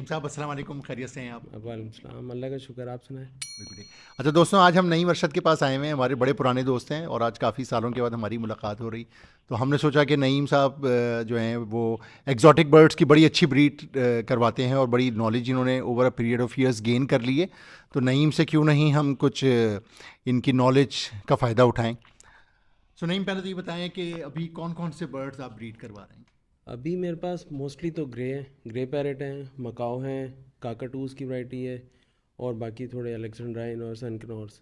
नईम साहब अस्सलाम वालेकुम, खैरियत से हैं आप? वालेकुम सलाम, अल्लाह का शुक्र, आप सुनाएं। बिल्कुल ठीक। अच्छा दोस्तों, आज हम नईम अरशद के पास आए हुए हैं। हमारे बड़े पुराने दोस्त हैं और आज काफ़ी सालों के बाद हमारी मुलाकात हो रही। तो हमने सोचा कि नईम साहब जो हैं वो एग्जॉटिक बर्ड्स की बड़ी अच्छी ब्रीड करवाते हैं और बड़ी नॉलेज इन्होंने over a period of years gain कर ली है। तो नईम से क्यों नहीं हम कुछ इनकी नॉलेज का फ़ायदा उठाएं। सो नईम, पहले तो ये बताएं कि अभी कौन कौन से बर्ड्स आप ब्रीड करवा रहे हैं? अभी मेरे पास मोस्टली तो ग्रे हैं, ग्रे पैरेट हैं, मकाओ हैं, काकाटूज़ की वैरायटी है, और बाकी थोड़े अलेक्जेंड्राइन और सनकनॉर्स।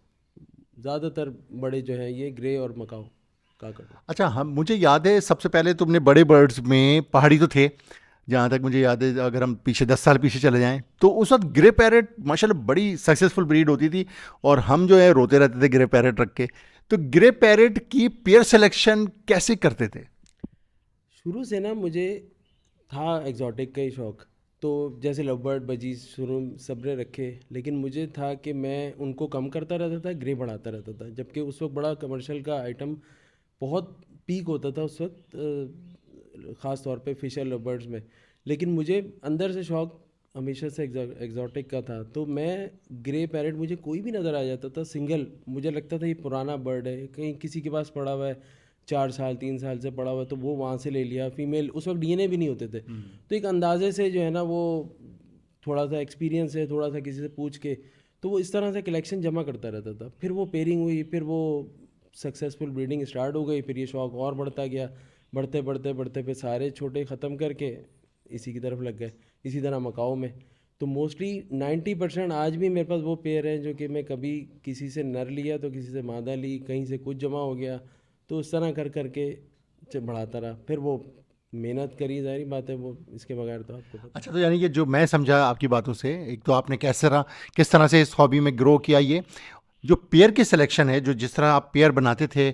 ज़्यादातर बड़े जो हैं ये ग्रे और मकाओ, काकाटू। अच्छा, हम मुझे याद है सबसे पहले तुमने बड़े बर्ड्स में पहाड़ी तो थे, जहाँ तक मुझे याद है। अगर हम पीछे 10 साल पीछे चले जाएं तो उस वक्त ग्रे पैरेट माशाल्लाह बड़ी सक्सेसफुल ब्रीड होती थी और हम जो है रोते रहते थे ग्रे पैरेट रख के। तो ग्रे पैरेट की पेयर सिलेक्शन कैसे करते थे? शुरू से ना मुझे था एग्जॉटिक का ही शौक़। तो जैसे लव बर्ड, बजीज शुरू सबने रखे, लेकिन मुझे था कि मैं उनको कम करता रहता था, ग्रे बढ़ाता रहता था। जबकि उस वक्त बड़ा कमर्शियल का आइटम बहुत पीक होता था उस वक्त, ख़ास तौर पे फिशर लव बर्ड्स में। लेकिन मुझे अंदर से शौक़ हमेशा से एग्जॉटिक का था। तो मैं ग्रे पैरेट, मुझे कोई भी नज़र आ जाता था सिंगल, मुझे लगता था ये पुराना बर्ड है, कहीं किसी के पास पड़ा हुआ है, 4 साल 3 साल से पड़ा हुआ है, तो वो वहाँ से ले लिया। फीमेल उस वक्त डीएनए भी नहीं होते थे, तो एक अंदाजे से जो है ना वो थोड़ा सा एक्सपीरियंस है, थोड़ा सा किसी से पूछ के, तो वो इस तरह से कलेक्शन जमा करता रहता था। फिर वो पेयरिंग हुई, फिर वो सक्सेसफुल ब्रीडिंग स्टार्ट हो गई, फिर ये शौक़ और बढ़ता गया। बढ़ते बढ़ते बढ़ते फिर सारे छोटे ख़त्म करके इसी की तरफ लग गए। इसी तरह मकाओ में तो मोस्टली 90% आज भी मेरे पास वो पेयर हैं जो कि मैं कभी किसी से नर लिया तो किसी से मादा ली, कहीं से कुछ जमा हो गया, तो उस तरह कर करके बढ़ाता रहा। फिर वो मेहनत करी, जाहिर बात है, वो इसके बगैर तो आपको पता है। अच्छा, तो यानी कि जो मैं समझा आपकी बातों से, एक तो आपने किस तरह से इस हॉबी में ग्रो किया, ये जो पेयर की सिलेक्शन है, जो जिस तरह आप पेयर बनाते थे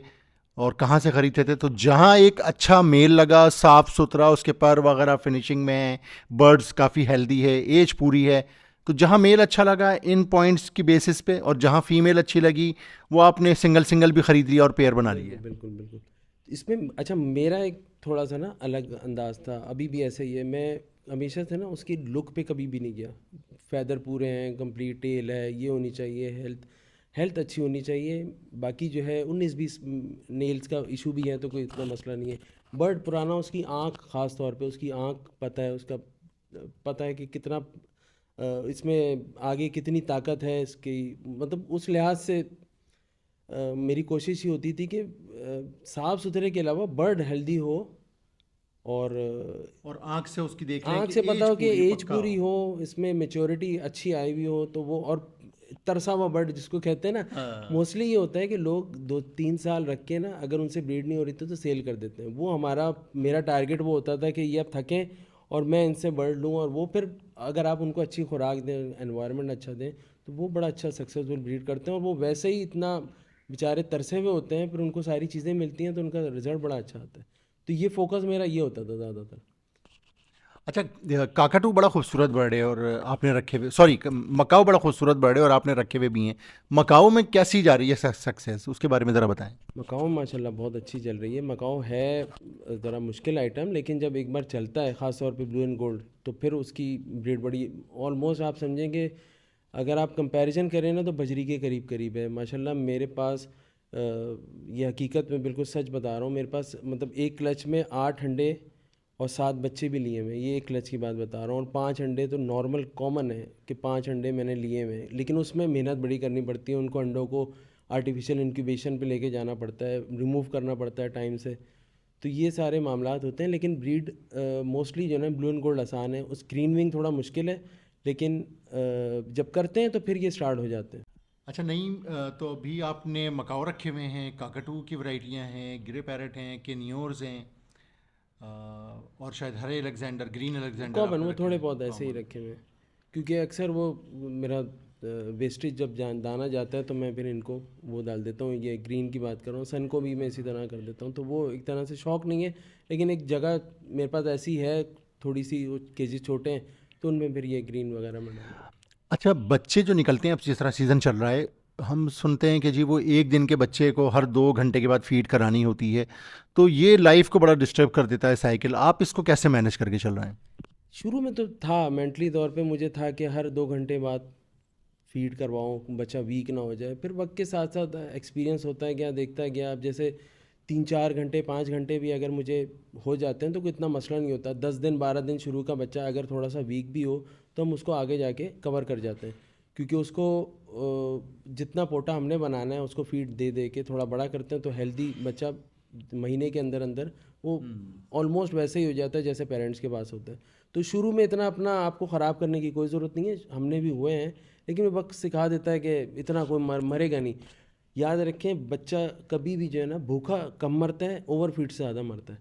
और कहाँ से ख़रीदते थे, तो जहाँ एक अच्छा मेल लगा, साफ़ सुथरा, उसके पर वगैरह फिनिशिंग में है, बर्ड्स काफ़ी हेल्दी है, एज पूरी है, तो जहाँ मेल अच्छा लगा इन पॉइंट्स की बेसिस पे, और जहाँ फीमेल अच्छी लगी वो आपने सिंगल सिंगल भी ख़रीद लिया और पेयर बना लिए। बिल्कुल बिल्कुल बिल्कुल। इसमें अच्छा मेरा एक थोड़ा सा ना अलग अंदाज था, अभी भी ऐसा ही है। मैं हमेशा से ना उसकी लुक पे कभी भी नहीं गया। फैदर पूरे हैं, कंप्लीट टेल है, ये होनी चाहिए, हेल्थ हेल्थ अच्छी होनी चाहिए। बाकी जो है 19-20 नेल्स का इशू भी है तो कोई इतना मसला नहीं है। बर्ड पुराना, उसकी आँख, ख़ास तौर पे उसकी आँख पता है, उसका पता है कि कितना इसमें आगे कितनी ताकत है इसकी, मतलब उस लिहाज से मेरी कोशिश ही होती थी कि साफ़ सुथरे के अलावा बर्ड हेल्दी हो, और और आँख से उसकी देख लें आँख कि से पता एज हो कि पूरी एज पक्का पूरी हो। हो, इसमें मेच्योरिटी अच्छी आई हुई हो, तो वो, और तरसा हुआ बर्ड जिसको कहते हैं ना, हाँ। मोस्टली ये होता है कि लोग 2-3 साल रख के ना, अगर उनसे ब्रीड नहीं हो रही तो सेल कर देते हैं। वो मेरा टारगेट वो होता था कि ये अब थकें और मैं इनसे बर्ड लूँ, और वो फिर अगर आप उनको अच्छी खुराक दें, एनवायरनमेंट अच्छा दें, तो वो बड़ा अच्छा सक्सेसफुल ब्रीड करते हैं। और वो वैसे ही इतना बेचारे तरसे हुए होते हैं, फिर उनको सारी चीज़ें मिलती हैं तो उनका रिजल्ट बड़ा अच्छा आता है। तो ये फोकस मेरा ये होता था ज़्यादातर। अच्छा, काकाटू बड़ा खूबसूरत बर्ड है और आपने रखे हुए, सॉरी, मकाऊ बड़ा खूबसूरत बर्ड है और आपने रखे हुए भी हैं। मकाऊ में कैसी जा रही है सक्सेस, उसके बारे में ज़रा बताएं। मकाओ माशाल्लाह बहुत अच्छी चल रही है। मकाओ है ज़रा मुश्किल आइटम, लेकिन जब एक बार चलता है, ख़ास तौर पे ब्लू एंड गोल्ड, तो फिर उसकी ब्रीड बड़ी, ऑलमोस्ट आप समझेंगे, अगर आप कंपैरिजन करें ना तो बजरी के करीब करीब है माशाल्लाह। मेरे पास ये हकीकत में बिल्कुल सच बता रहा हूँ, मेरे पास मतलब एक क्लच में 8 अंडे और 7 बच्चे भी लिए हुए हैं। ये एक क्लच की बात बता रहा हूँ। और 5 अंडे तो नॉर्मल कॉमन है कि 5 अंडे मैंने लिए हुए हैं, लेकिन उसमें मेहनत बड़ी करनी पड़ती है। उनको अंडों को आर्टिफिशियल इंक्यूबेशन पे लेके जाना पड़ता है, रिमूव करना पड़ता है टाइम से, तो ये सारे मामलात होते हैं। लेकिन ब्रीड मोस्टली जो है ना, ब्लू एंड गोल्ड आसान है, उस ग्रीन विंग थोड़ा मुश्किल है, लेकिन जब करते हैं तो फिर ये स्टार्ट हो जाते हैं। अच्छा नहीं, तो अभी आपने मकाऊ रखे हुए हैं, काकाटू की वैरायटियां हैं, ग्रे पैरेट हैं, केनियोर्स हैं, और शायद हरे अलेक्जेंडर, ग्रीन अलेक्जेंडर कॉमन आपने वो रखे थोड़े हैं, बहुत ऐसे ही कॉमन। रखे हुए हैं, क्योंकि अक्सर वो मेरा वेस्टेज जब दाना जाता है तो मैं फिर इनको वो डाल देता हूँ। ये ग्रीन की बात कर रहा हूँ, सन को भी मैं इसी तरह कर देता हूँ। तो वो एक तरह से शौक नहीं है, लेकिन एक जगह मेरे पास ऐसी है, थोड़ी सी वो केजी छोटे हैं, तो उनमें फिर ये ग्रीन वगैरह में डाल देता अच्छा, बच्चे जो निकलते हैं, अब जिस तरह सीज़न चल रहा है, हम सुनते हैं कि जी वो एक दिन के बच्चे को हर 2 घंटे के बाद फीड करानी होती है, तो ये लाइफ को बड़ा डिस्टर्ब कर देता है साइकिल। आप इसको कैसे मैनेज करके चल रहे हैं? शुरू में तो था, मेंटली तौर पे मुझे था कि हर 2 घंटे बाद फीड करवाऊँ, बच्चा वीक ना हो जाए। फिर वक्त के साथ साथ एक्सपीरियंस होता गया, देखता गया। अब जैसे 3-4 घंटे 5 घंटे भी अगर मुझे हो जाते हैं तो कोई इतना मसला नहीं होता। 10 दिन 12 दिन शुरू का बच्चा अगर थोड़ा सा वीक भी हो तो हम उसको आगे जाके कवर कर जाते हैं, क्योंकि उसको जितना पोटा हमने बनाना है उसको फीड दे दे के थोड़ा बड़ा करते हैं, तो हेल्दी बच्चा महीने के अंदर अंदर वो ऑलमोस्ट वैसे ही हो जाता है जैसे पेरेंट्स के पास होता है। तो शुरू में इतना अपना आपको ख़राब करने की कोई ज़रूरत नहीं है, हमने भी हुए हैं। लेकिन वक्त सिखा देता है कि इतना कोई मरेगा नहीं। याद रखें, बच्चा कभी भी जो है ना भूखा कम मरता है, ओवर फीड से ज़्यादा मरता है।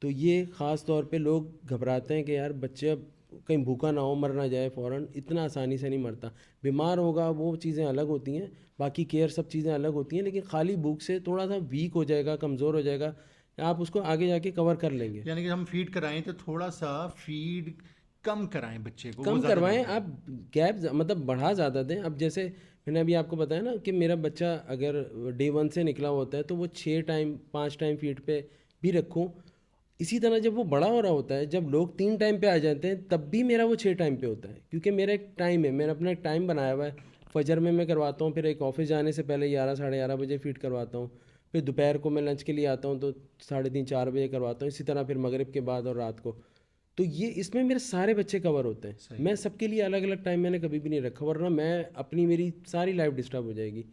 तो ये ख़ास तौर पे लोग घबराते हैं कि यार बच्चे अब कहीं भूखा ना हो, मर ना जाए फ़ौरन। इतना आसानी से नहीं मरता। बीमार होगा वो चीज़ें अलग होती हैं, बाकी केयर सब चीज़ें अलग होती हैं, लेकिन खाली भूख से थोड़ा सा वीक हो जाएगा, कमज़ोर हो जाएगा, आप उसको आगे जाके कवर कर लेंगे। यानी कि हम फीड कराएं तो थोड़ा सा फीड कम कराएं बच्चे को, वो कम ज़्यादा करवाएं बेहतर है। आप, गैप मतलब बढ़ा ज़्यादा दें। अब जैसे मैंने अभी आपको बताया ना कि मेरा बच्चा अगर डे 1 से निकला होता है तो वो 6 टाइम 5 टाइम फीड पे भी रखूँ। इसी तरह जब वो बड़ा हो रहा होता है, जब लोग 3 टाइम पे आ जाते हैं, तब भी मेरा वो 6 टाइम पे होता है, क्योंकि मेरा एक टाइम है, मैंने अपना एक टाइम बनाया हुआ है। फजर में मैं करवाता हूँ, फिर एक ऑफिस जाने से पहले 11 साढ़े 11 बजे फीड करवाता हूँ, फिर दोपहर को मैं लंच के लिए आता हूँ तो 3:30 4 बजे करवाता हूँ, इसी तरह फिर मगरिब के बाद और रात को। तो ये इसमें मेरे सारे बच्चे कवर होते हैं। सही मैं है। सबके लिए अलग अलग टाइम मैंने कभी भी नहीं रखा, वरना मैं अपनी मेरी सारी लाइफ डिस्टर्ब हो जाएगी।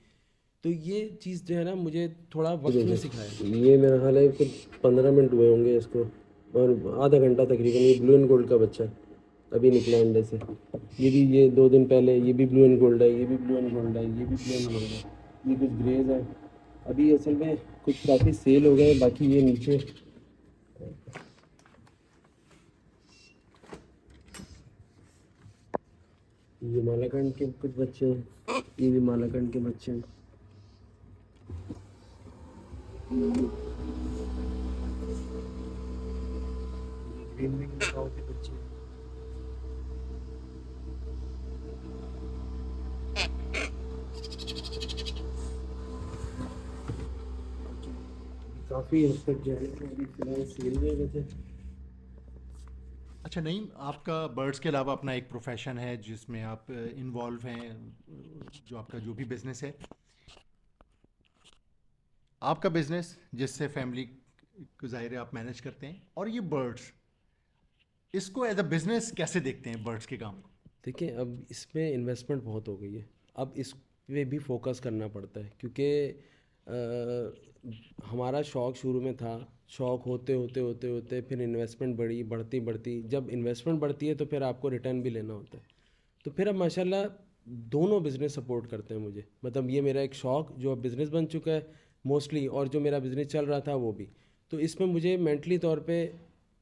तो ये चीज़ जो है ना मुझे थोड़ा वक्त ने सिखाया। ये मेरा हाल है, कुछ 15 मिनट हुए होंगे इसको, और आधा घंटा तकरीबन। ये ब्लू एंड गोल्ड का बच्चा है, अभी निकला अंडे से। ये भी, ये 2 दिन पहले, ये भी ब्लू एंड गोल्ड है, ये भी ब्लू एंड गोल्ड है, ये भी ब्लू एंड गोल्ड है। ये कुछ ग्रेज है। अभी असल में कुछ काफ़ी सेल हो गए, बाकी ये नीचे। ये मालाकंड के कुछ बच्चे हैं, ये भी मालाकंड के बच्चे हैं। ग्रीन विंग लगाओ के बच्चे हैं। काफ़ी हद तक जो है ना अभी फिलहाल सेल में गए थे। अच्छा नहीं, आपका बर्ड्स के अलावा अपना एक प्रोफेशन है जिसमें आप इन्वॉल्व हैं, जो आपका जो भी बिजनेस है, आपका बिजनेस जिससे फैमिली को जाहिर है आप मैनेज करते हैं, और ये बर्ड्स, इसको एज अ बिजनेस कैसे देखते हैं बर्ड्स के काम को? देखिए, अब इसमें इन्वेस्टमेंट बहुत हो गई है। अब इस पे भी फोकस करना पड़ता है, क्योंकि हमारा शौक़ शुरू में था। शौक़ होते होते होते होते फिर इन्वेस्टमेंट बढ़ी, बढ़ती बढ़ती। जब इन्वेस्टमेंट बढ़ती है तो फिर आपको रिटर्न भी लेना होता है। तो फिर अब माशाल्लाह दोनों बिज़नेस सपोर्ट करते हैं मुझे। मतलब ये मेरा एक शौक़ जो अब बिज़नेस बन चुका है मोस्टली, और जो मेरा बिज़नेस चल रहा था वो भी। तो इसमें मुझे मेंटली तौर पे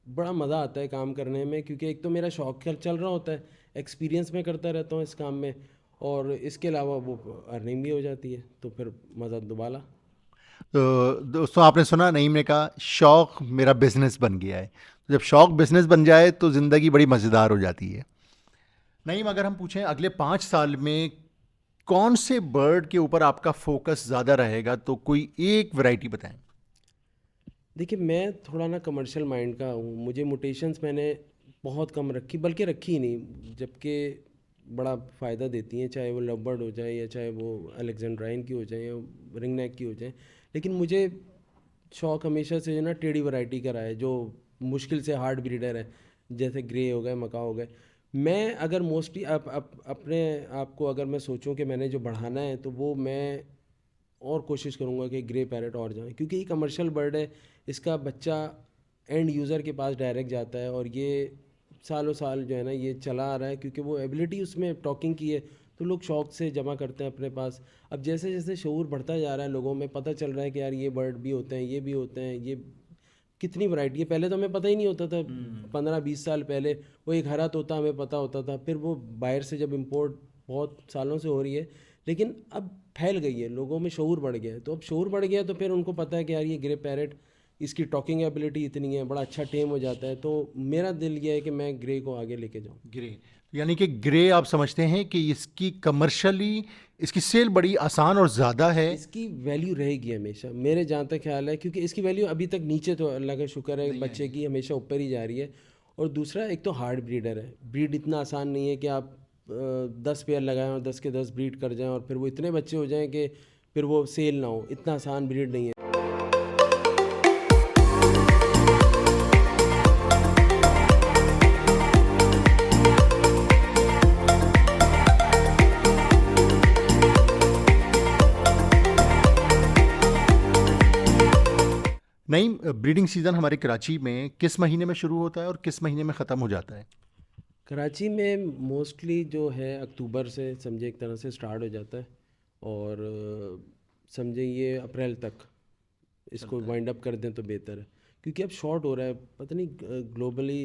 बड़ा मज़ा आता है काम करने में, क्योंकि एक तो मेरा शौक़ चल रहा होता है, एक्सपीरियंस मैं करता रहता हूँ इस काम में, और इसके अलावा वो अर्निंग भी हो जाती है, तो फिर मज़ा दुबाला। तो दोस्तों, आपने सुना नईम ने कहा शौक़ मेरा बिजनेस बन गया है। तो जब शौक़ बिजनेस बन जाए तो ज़िंदगी बड़ी मज़ेदार हो जाती है। नईम, अगर हम पूछें अगले 5 साल में कौन से बर्ड के ऊपर आपका फोकस ज़्यादा रहेगा, तो कोई एक वैरायटी बताएं। देखिए, मैं थोड़ा ना कमर्शियल माइंड का हूँ। मुझे मुटेशंस मैंने बहुत कम रखी, बल्कि रखी ही नहीं, जबकि बड़ा फ़ायदा देती हैं, चाहे वो लव बर्ड हो जाए या चाहे वो अलेक्जेंड्राइन की हो जाए या रिंग नेक की हो जाए। लेकिन मुझे शौक़ हमेशा से जो है ना टेढ़ी वैरायटी का रहा है, जो मुश्किल से हार्ड ब्रीडर है, जैसे ग्रे हो गए, मका हो गए। मैं अगर मोस्टली अपने आप को अगर मैं सोचूं कि मैंने जो बढ़ाना है, तो वो मैं और कोशिश करूंगा कि ग्रे पैरेट और जाए, क्योंकि ये कमर्शियल बर्ड है। इसका बच्चा एंड यूज़र के पास डायरेक्ट जाता है, और ये सालों साल जो है ना ये चला आ रहा है, क्योंकि वो एबिलिटी उसमें टॉकिंग की है, तो लोग शौक़ से जमा करते हैं अपने पास। अब जैसे जैसे शऊर बढ़ता जा रहा है, लोगों में पता चल रहा है कि यार ये बर्ड भी होते हैं, ये भी होते हैं, ये कितनी वैरायटी है। पहले तो हमें पता ही नहीं होता था। 15-20 साल पहले वो एक हरा तोता हमें पता होता था, फिर वो बाहर से जब इम्पोर्ट बहुत सालों से हो रही है, लेकिन अब फैल गई है, लोगों में शऊर बढ़ गया है। तो अब शऊर बढ़ गया तो फिर उनको पता है कि यार ये ग्रे पैरेट, इसकी टॉकिंग एबिलिटी इतनी है, बड़ा अच्छा टेम हो जाता है। तो मेरा दिल ये है कि मैं ग्रे को आगे लेके जाऊँ। ग्रे, यानी कि ग्रे आप समझते हैं कि इसकी कमर्शियली इसकी सेल बड़ी आसान और ज़्यादा है। इसकी वैल्यू रहेगी हमेशा, मेरे जहाँ तक ख्याल है, क्योंकि इसकी वैल्यू अभी तक नीचे, तो अल्लाह का शुक्र है, नहीं बच्चे आई। की हमेशा ऊपर ही जा रही है। और दूसरा एक तो हार्ड ब्रीडर है, ब्रीड इतना आसान नहीं है कि आप 10 पेयर लगाएं और 10 के 10 ब्रीड कर जाएं और फिर वो इतने बच्चे हो जाएं कि फिर वो सेल ना हो, इतना आसान ब्रीड नहीं है। नहीं, ब्रीडिंग सीज़न हमारे कराची में किस महीने में शुरू होता है और किस महीने में ख़त्म हो जाता है? कराची में मोस्टली जो है अक्टूबर से समझे एक तरह से स्टार्ट हो जाता है और समझे ये अप्रैल तक इसको वाइंड अप कर दें तो बेहतर है, क्योंकि अब शॉर्ट हो रहा है, पता नहीं ग्लोबली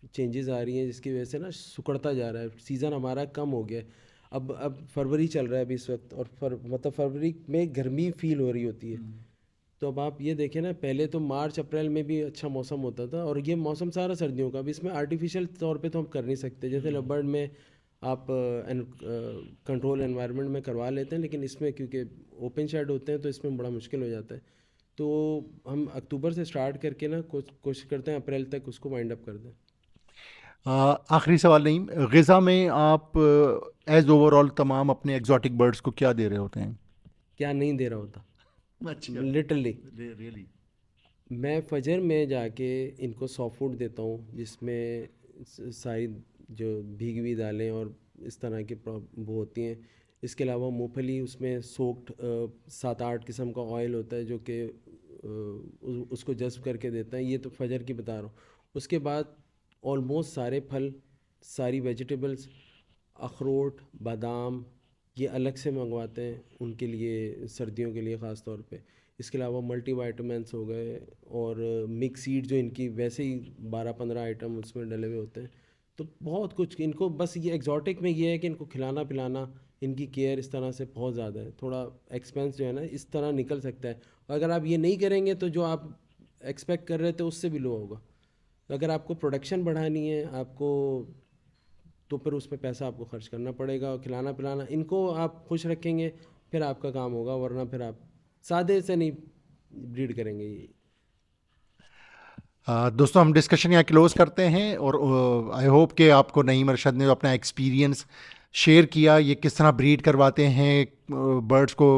चेंजेस आ रही हैं जिसकी वजह से ना सिकुड़ता जा रहा है सीज़न, हमारा कम हो गया है। अब फरवरी चल रहा है अभी इस वक्त और मतलब फरवरी में गर्मी फील हो रही होती है। तो अब आप ये देखें ना, पहले तो मार्च अप्रैल में भी अच्छा मौसम होता था और ये मौसम सारा सर्दियों का, अब इसमें आर्टिफिशियल तौर पे तो हम कर नहीं सकते, जैसे लबर्ड में आप कंट्रोल एनवायरनमेंट में करवा लेते हैं, लेकिन इसमें क्योंकि ओपन शेड होते हैं तो इसमें बड़ा मुश्किल हो जाता है। तो हम अक्टूबर से स्टार्ट करके ना कोशिश करते हैं अप्रैल तक उसको वाइंड अप कर दें। आखिरी सवाल नहीं, ग़िज़ा में आप एज़ ओवरऑल तमाम अपने एग्जॉटिक बर्ड्स को क्या दे रहे होते हैं? क्या नहीं दे रहा होता, अच्छा, लिटरली रियली? मैं फजर में जाके इनको सॉफ्ट फूड देता हूँ जिसमें सारी जो भीगी हुई दालें और इस तरह की वो होती हैं। इसके अलावा मूंगफली उसमें सोक्ड 7-8 किस्म का ऑयल होता है जो कि उसको जज्ब करके देता है, ये तो फजर की बता रहा हूँ। उसके बाद ऑलमोस्ट सारे फल, सारी वेजिटेबल्स, अखरोट, बादाम ये अलग से मंगवाते हैं उनके लिए, सर्दियों के लिए ख़ास तौर पे। इसके अलावा मल्टी वाइटामिन्स हो गए और मिक्स सीड जो इनकी वैसे ही 12-15 आइटम उसमें डले हुए होते हैं। तो बहुत कुछ इनको, बस ये एग्जॉटिक में ये है कि इनको खिलाना पिलाना, इनकी केयर इस तरह से बहुत ज़्यादा है, थोड़ा एक्सपेंस जो है ना इस तरह निकल सकता है। और अगर आप ये नहीं करेंगे तो जो आप एक्सपेक्ट कर रहे थे उससे भी लो होगा। तो अगर आपको प्रोडक्शन बढ़ानी है आपको, तो फिर उसमें पैसा आपको खर्च करना पड़ेगा और खिलाना पिलाना, इनको आप खुश रखेंगे फिर आपका काम होगा, वरना फिर आप सादे से नहीं ब्रीड करेंगे ये। दोस्तों, हम डिस्कशन यहाँ क्लोज करते हैं और आई होप कि आपको नईम अरशद ने जो अपना एक्सपीरियंस शेयर किया, ये किस तरह ब्रीड करवाते हैं, बर्ड्स को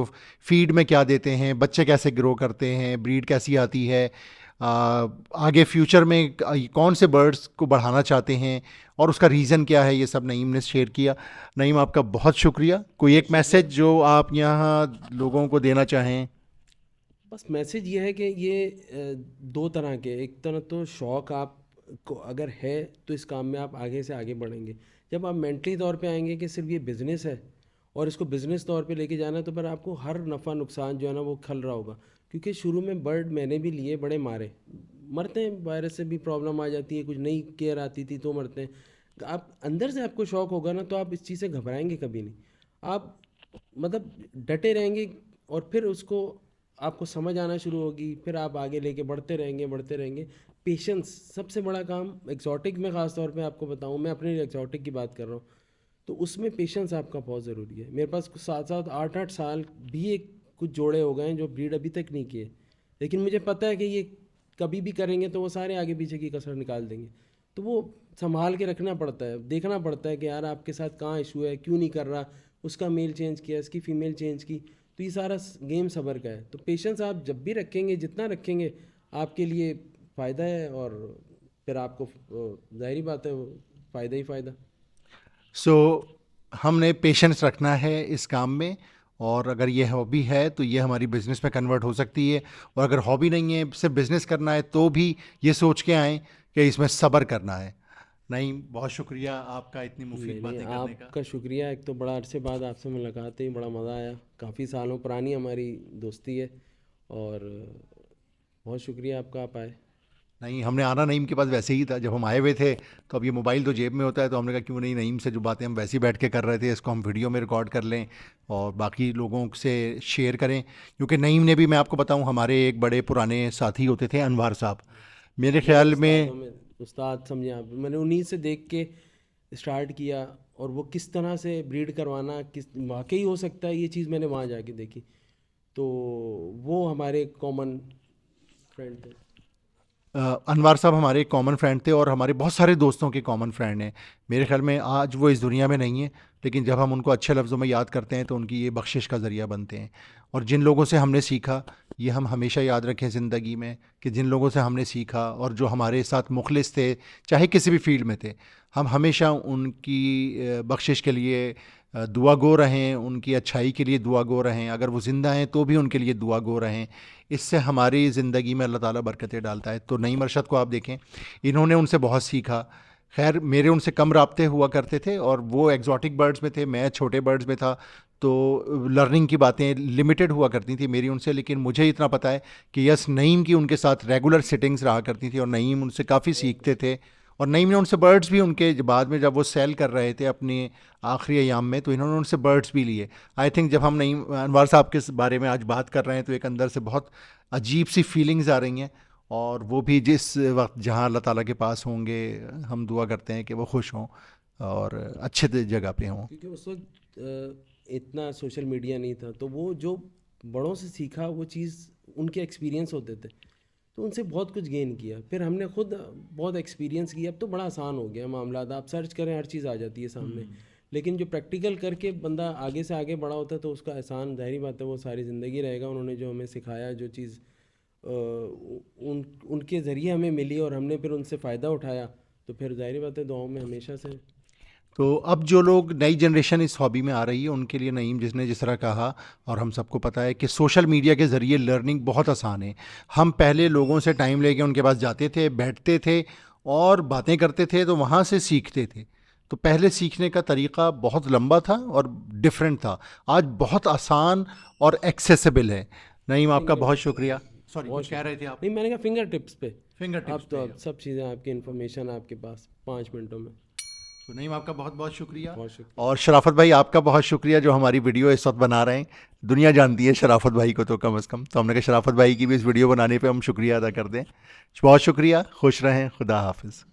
फीड में क्या देते हैं, बच्चे कैसे ग्रो करते हैं, ब्रीड कैसी आती है, आगे फ्यूचर में कौन से बर्ड्स को बढ़ाना चाहते हैं और उसका रीज़न क्या है, ये सब नईम ने शेयर किया। नईम, आपका बहुत शुक्रिया। कोई एक मैसेज जो आप यहाँ लोगों को देना चाहें? बस मैसेज ये है कि ये दो तरह के, एक तरह तो शौक़ आप को अगर है तो इस काम में आप आगे से आगे बढ़ेंगे। जब आप मेंटली तौर पे आएंगे कि सिर्फ ये बिज़नेस है और इसको बिज़नेस तौर पे लेके जाना है, तो फिर आपको हर नफ़ा नुकसान जो है ना वो खल रहा होगा। क्योंकि शुरू में बर्ड मैंने भी लिए, बड़े मारे, मरते हैं, वायरस से भी प्रॉब्लम आ जाती है, कुछ नई केयर आती थी तो मरते हैं। आप अंदर से आपको शौक़ होगा ना तो आप इस चीज़ से घबराएंगे कभी नहीं, आप मतलब डटे रहेंगे और फिर उसको आपको समझ आना शुरू होगी, फिर आप आगे लेके बढ़ते रहेंगे बढ़ते रहेंगे। पेशेंस सबसे बड़ा काम एक्जॉटिक में, ख़ास तौर पे आपको बताऊं, मैं अपने एक्जॉटिक की बात कर रहा हूँ, तो उसमें पेशेंस आपका बहुत ज़रूरी है। मेरे पास 7-8 साल भी एक कुछ जोड़े हो गए हैं जो ब्रीड अभी तक नहीं किए, लेकिन मुझे पता है कि ये कभी भी करेंगे तो वो सारे आगे पीछे की कसर निकाल देंगे। तो वो संभाल के रखना पड़ता है, देखना पड़ता है कि यार आपके साथ कहाँ इशू है, क्यों नहीं कर रहा, उसका मेल चेंज किया, इसकी फ़ीमेल चेंज की। तो ये सारा गेम सब्र का है। तो पेशेंस आप जब भी रखेंगे, जितना रखेंगे आपके लिए फ़ायदा है और फिर आपको ज़ाहिरी बात है वो फ़ायदा ही फ़ायदा। सो हमने पेशेंस रखना है इस काम में, और अगर ये हॉबी है तो ये हमारी बिज़नेस में कन्वर्ट हो सकती है, और अगर हॉबी नहीं है, सिर्फ बिज़नेस करना है, तो भी ये सोच के आएँ कि इसमें सब्र करना है। नहीं, बहुत शुक्रिया आपका इतनी मुफीद नहीं नहीं, बातें करने का। आपका शुक्रिया। एक तो बड़ा अरसे बाद आपसे मुलाकात हुई, बड़ा मज़ा आया, काफ़ी सालों पुरानी हमारी दोस्ती है और बहुत शुक्रिया आपका, आप आए। नहीं, हमने आना नईम के पास वैसे ही था, जब हम आए हुए थे तो अब ये मोबाइल तो जेब में होता है, तो हमने कहा क्यों नहीं, नईम से जो बातें हम वैसे ही बैठ के कर रहे थे इसको हम वीडियो में रिकॉर्ड कर लें और बाकी लोगों से शेयर करें। क्योंकि नईम ने भी, मैं आपको बताऊं, हमारे एक बड़े पुराने साथी होते थे, अनवार साहब, मेरे मेरे ख्याल उस्तादों में। में उस्ताद समझे आप, मैंने उन्हीं से देख के स्टार्ट किया और वो किस तरह से ब्रीड करवाना किस वाकई हो सकता है, ये चीज़ मैंने वहाँ जाके देखी। तो वो हमारे कॉमन फ्रेंड थे। अनवार साहब हमारे एक कॉमन फ्रेंड थे और हमारे बहुत सारे दोस्तों के कॉमन फ्रेंड हैं। मेरे ख्याल में आज वो इस दुनिया में नहीं है, लेकिन जब हम उनको अच्छे लफ्ज़ों में याद करते हैं तो उनकी ये बख्शिश का ज़रिया बनते हैं। और जिन लोगों से हमने सीखा, ये हम हमेशा याद रखें ज़िंदगी में, कि जिन लोगों से हमने सीखा और जो हमारे साथ मुखलिस थे, चाहे किसी भी फील्ड में थे, हम हमेशा उनकी बख्शिश के लिए दुआ गो रहें, उनकी अच्छाई के लिए दुआ गो रहें। अगर वो ज़िंदा हैं तो भी उनके लिए दुआ गो रहें। इससे हमारी ज़िंदगी में अल्लाह ताला बरकतें डालता है। तो नईम अरशद को आप देखें, इन्होंने उनसे बहुत सीखा। खैर मेरे उनसे कम राब्ते हुआ करते थे और वो एग्जॉटिक बर्ड्स में थे, मैं छोटे बर्ड्स में था, तो लर्निंग की बातें लिमिटेड हुआ करती थी मेरी उनसे। लेकिन मुझे इतना पता है कि यस, नईम की उनके साथ रेगुलर सिटिंग्स रहा करती थी और नईम उनसे काफ़ी सीखते थे। और नईम ने उनसे बर्ड्स भी, उनके बाद में जब वो सेल कर रहे थे अपने आखिरी अयाम में, तो इन्होंने उनसे बर्ड्स भी लिए। आई थिंक जब हम नईम अनवार साहब के बारे में आज बात कर रहे हैं तो एक अंदर से बहुत अजीब सी फीलिंग्स आ रही हैं। और वो भी जिस वक्त जहाँ अल्लाह ताला के पास होंगे, हम दुआ करते हैं कि वो खुश हों और अच्छे जगह पे हों। क्योंकि उस वक्त इतना सोशल मीडिया नहीं था, तो वो जो बड़ों से सीखा वो चीज़ उनके एक्सपीरियंस होते थे, तो उनसे बहुत कुछ गेन किया। फिर हमने खुद बहुत एक्सपीरियंस किया। अब तो बड़ा आसान हो गया मामला, आप सर्च करें हर चीज़ आ जाती है सामने। लेकिन जो प्रैक्टिकल करके बंदा आगे से आगे बड़ा होता है तो उसका एहसान ज़ाहिर बात है वो सारी ज़िंदगी रहेगा। उन्होंने जो हमें सिखाया, जो चीज़ उनके ज़रिए हमें मिली और हमने फिर उनसे फ़ायदा उठाया, तो फिर ज़ाहिर बात है दुआओं में हमेशा से। तो अब जो लोग, नई जनरेशन इस हॉबी में आ रही है, उनके लिए नईम जिसने जिस तरह कहा, और हम सबको पता है कि सोशल मीडिया के ज़रिए लर्निंग बहुत आसान है। हम पहले लोगों से टाइम लेके उनके पास जाते थे, बैठते थे और बातें करते थे, तो वहाँ से सीखते थे। तो पहले सीखने का तरीक़ा बहुत लंबा था और डिफरेंट था। आज बहुत आसान और एक्सेसिबल है। नईम आपका बहुत शुक्रिया। सॉरी, कुछ कह रहे थे आप? नहीं, मैंने कहा फिंगर टिप्स पे। फिंगर टिप्स अब तो अब सब चीज़ें आपकी इन्फॉर्मेशन आपके पास 5 मिनटों में। तो नईम आपका बहुत बहुत शुक्रिया। बहुत शुक्रिया। और शराफत भाई आपका बहुत शुक्रिया जो हमारी वीडियो इस वक्त बना रहे हैं। दुनिया जानती है शराफत भाई को तो कम से कम, तो हमने कहा शराफत भाई की भी इस वीडियो बनाने पे हम शुक्रिया अदा कर दें। बहुत शुक्रिया, खुश रहें, खुदा हाफिज़।